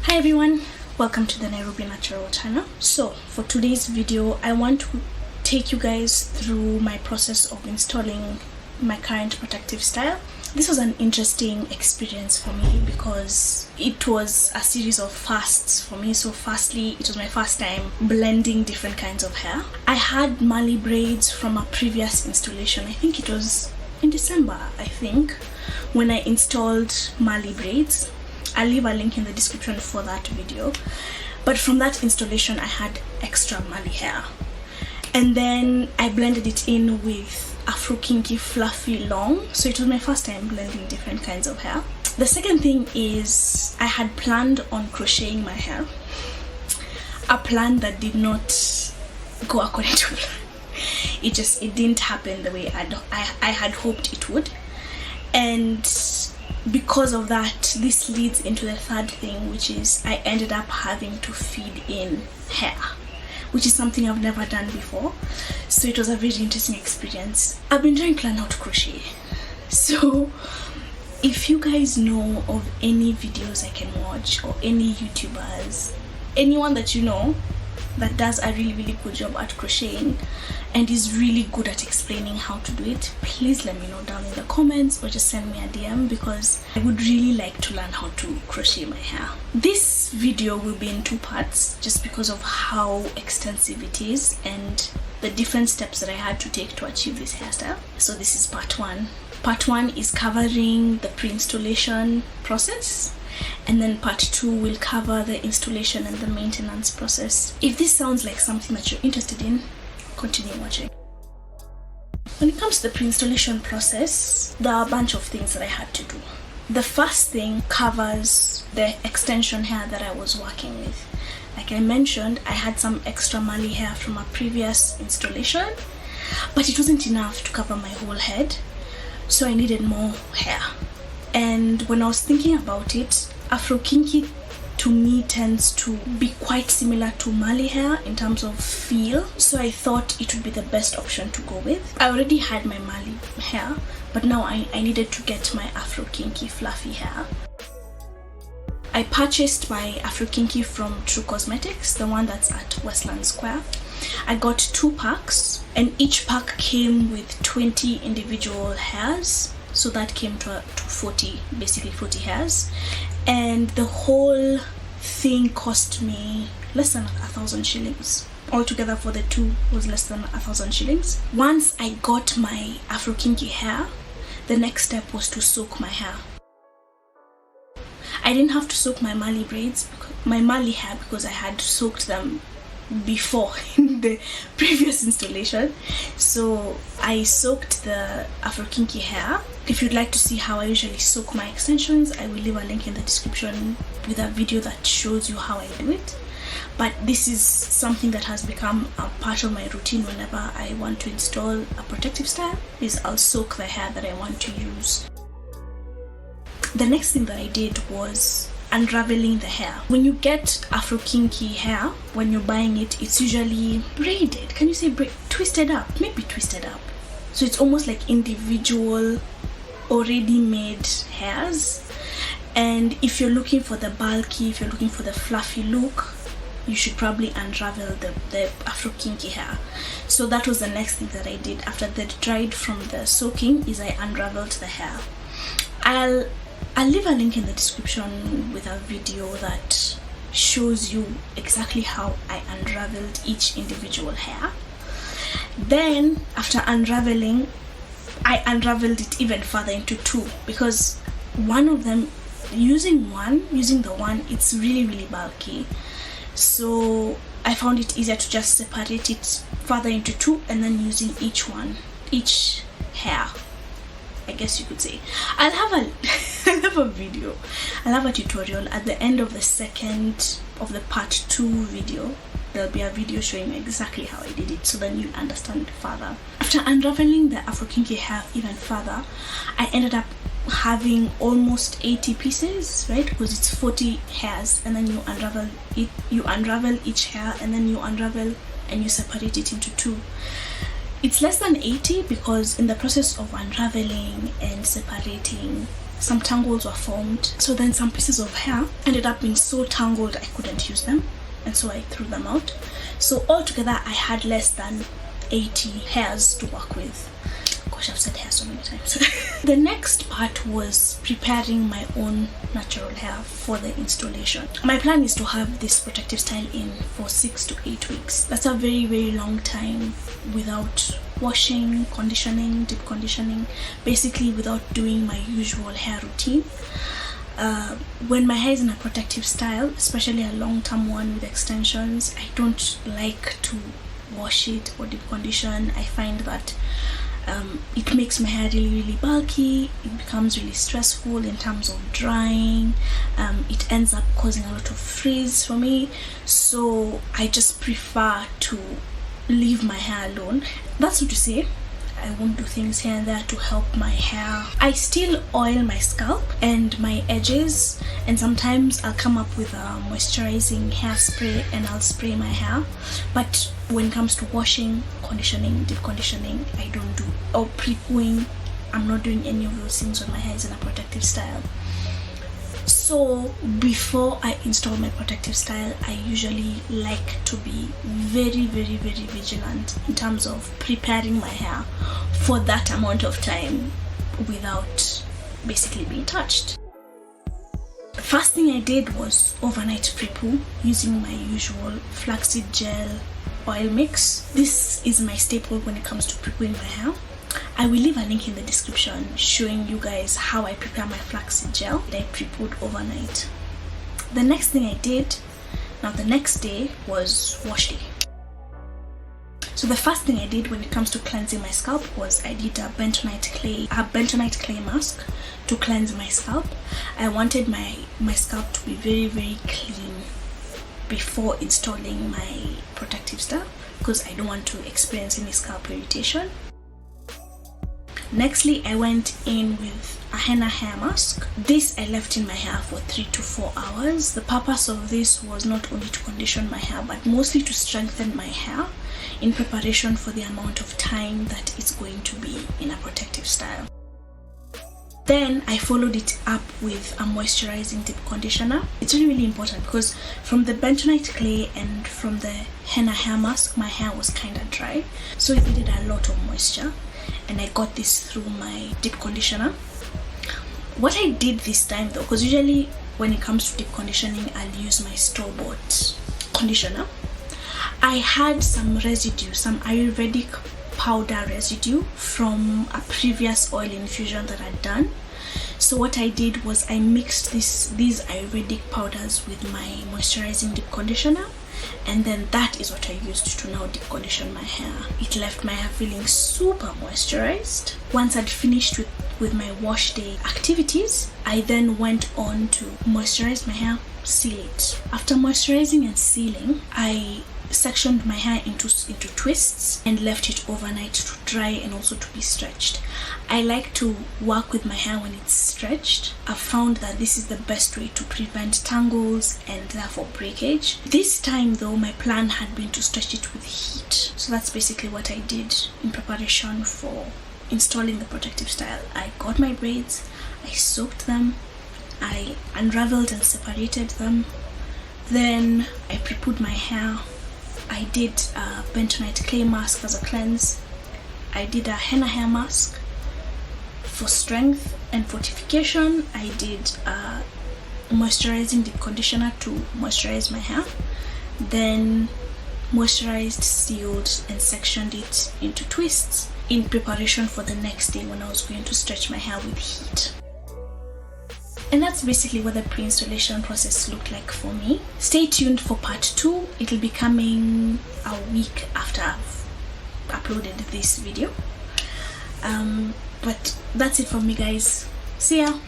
Hi everyone, welcome to the Nairobi Natural channel. So for today's video I want to take you guys through my process of installing my current protective style. This was an interesting experience for me because it was a series of firsts for me. So firstly, it was my first time blending different kinds of hair. I had Marley braids from a previous installation. I think it was in December, when I installed Marley braids. I'll leave a link in the description for that video. But from that installation I had extra Marley hair, and then I blended it in with Afro Kinky fluffy long. So it was my first time blending different kinds of hair. The second thing is I had planned on crocheting my hair, a plan that did not go according to plan. It didn't happen the way I had hoped it would, and because of that, this leads into the third thing, which is I ended up having to feed in hair, which is something I've never done before. So it was a very interesting experience. I've been trying to learn how to crochet, so if you guys know of any videos I can watch or any YouTubers, anyone that you know that does a really good job at crocheting and is really good at explaining how to do it, please let me know down in the comments or just send me a DM, because I would really like to learn how to crochet my hair. This video will be in two parts just because of how extensive it is and the different steps that I had to take to achieve this hairstyle. So this is part one. Part one is covering the pre-installation process, and then part two will cover the installation and the maintenance process. If this sounds like something that you're interested in, continue watching. When it comes to the pre-installation process, there are a bunch of things that I had to do. The first thing covers the extension hair that I was working with. Like I mentioned, I had some extra Marley hair from a previous installation, but it wasn't enough to cover my whole head, so I needed more hair. And when I was thinking about it, Afro Kinky to me tends to be quite similar to Marley hair in terms of feel, so I thought it would be the best option to go with. I already had my Marley hair, but now I needed to get my Afro Kinky fluffy hair. I purchased my Afro Kinky from True Cosmetics, the one that's at Westland Square. I got 2 packs, and each pack came with 20 individual hairs. So that came to 40, basically 40 hairs, and the whole thing cost me less than 1,000 shillings. Altogether for the two was less than 1,000 shillings. Once I got my Afro Kinky hair, the next step was to soak my hair. I didn't have to soak my Marley braids, my Marley hair, because I had soaked them before in the previous installation. So I soaked the Afro Kinky hair. If you'd like to see how I usually soak my extensions, I will leave a link in the description with a video that shows you how I do it. But this is something that has become a part of my routine. Whenever I want to install a protective style, is I'll soak the hair that I want to use. The next thing that I did was unraveling the hair. When you get Afro Kinky hair, when you're buying it, it's usually braided. Can you say twisted up? Maybe twisted up. So it's almost like individual, already made hairs. And if you're looking for the bulky, if you're looking for the fluffy look, you should probably unravel the Afro Kinky hair. So that was the next thing that I did after that dried from the soaking, is I unraveled the hair. I'll leave a link in the description with a video that shows you exactly how I unraveled each individual hair. Then after unraveling, I unraveled it even further into 2, because one of them, using the one, it's really bulky. So I found it easier to just separate it further into 2 and then using each hair, I guess you could say. I'll have a video, I'll have a tutorial at the end of the part 2 video. There'll be a video showing exactly how I did it, so then you'll understand further. After unraveling the Afro Kinky hair even further, I ended up having almost 80 pieces, right? Because it's 40 hairs, and then you unravel each hair, and then you unravel and you separate it into 2. It's less than 80 because in the process of unraveling and separating, some tangles were formed. So then some pieces of hair ended up being so tangled I couldn't use them, and so I threw them out. So altogether I had less than 80 hairs to work with. Gosh, I've said hair so many times. The next part was preparing my own natural hair for the installation. My plan is to have this protective style in for 6 to 8 weeks. That's a very, very long time without washing, conditioning, deep conditioning, basically without doing my usual hair routine. When my hair is in a protective style, especially a long-term one with extensions, I don't like to wash it or deep condition. I find that it makes my hair really bulky. It becomes really stressful in terms of drying. It ends up causing a lot of frizz for me, so I just prefer to leave my hair alone. That's what to say, I won't do things here and there to help my hair. I still oil my scalp and my edges, and sometimes I'll come up with a moisturizing hairspray and I'll spray my hair. But when it comes to washing, conditioning, deep conditioning, I don't do, or pre-pooing, I'm not doing any of those things when my hair is in a protective style. So before I install my protective style, I usually like to be very vigilant in terms of preparing my hair for that amount of time without basically being touched. The first thing I did was overnight pre-poo using my usual flaxseed gel oil mix. This is my staple when it comes to pre-pooing my hair. I will leave a link in the description showing you guys how I prepare my flaxseed gel that I pre-pooed overnight. The next thing I did, now the next day was wash day. So the first thing I did when it comes to cleansing my scalp was I did a bentonite clay mask to cleanse my scalp. I wanted my scalp to be very clean before installing my protective style because I don't want to experience any scalp irritation. Nextly, I went in with a henna hair mask. This I left in my hair for 3 to 4 hours. The purpose of this was not only to condition my hair but mostly to strengthen my hair in preparation for the amount of time that it's going to be in a protective style. Then I followed it up with a moisturizing deep conditioner. It's really important because from the bentonite clay and from the henna hair mask, my hair was kind of dry, so it needed a lot of moisture, and I got this through my deep conditioner. What I did this time though, because usually when it comes to deep conditioning I'll use my store-bought conditioner, I had some residue, some Ayurvedic powder residue from a previous oil infusion that I'd done. So what I did was I mixed these Ayurvedic powders with my moisturizing deep conditioner, and then that is what I used to now deep condition my hair. It left my hair feeling super moisturized. Once I'd finished with my wash day activities, I then went on to moisturize my hair, seal it. After moisturizing and sealing, I sectioned my hair into twists and left it overnight to dry and also to be stretched. I like to work with my hair when it's stretched. I've found that this is the best way to prevent tangles and therefore breakage. This time though, my plan had been to stretch it with heat. So that's basically what I did in preparation for installing the protective style. I got my braids, I soaked them, I unraveled and separated them, then I pre-pooed my hair. I did a bentonite clay mask as a cleanse. I did a henna hair mask for strength and fortification. I did a moisturizing deep conditioner to moisturize my hair. Then moisturized, sealed and sectioned it into twists in preparation for the next day when I was going to stretch my hair with heat. And that's basically what the pre-installation process looked like for me. Stay tuned for part 2. It'll be coming a week after I've uploaded this video. But that's it for me, guys. See ya!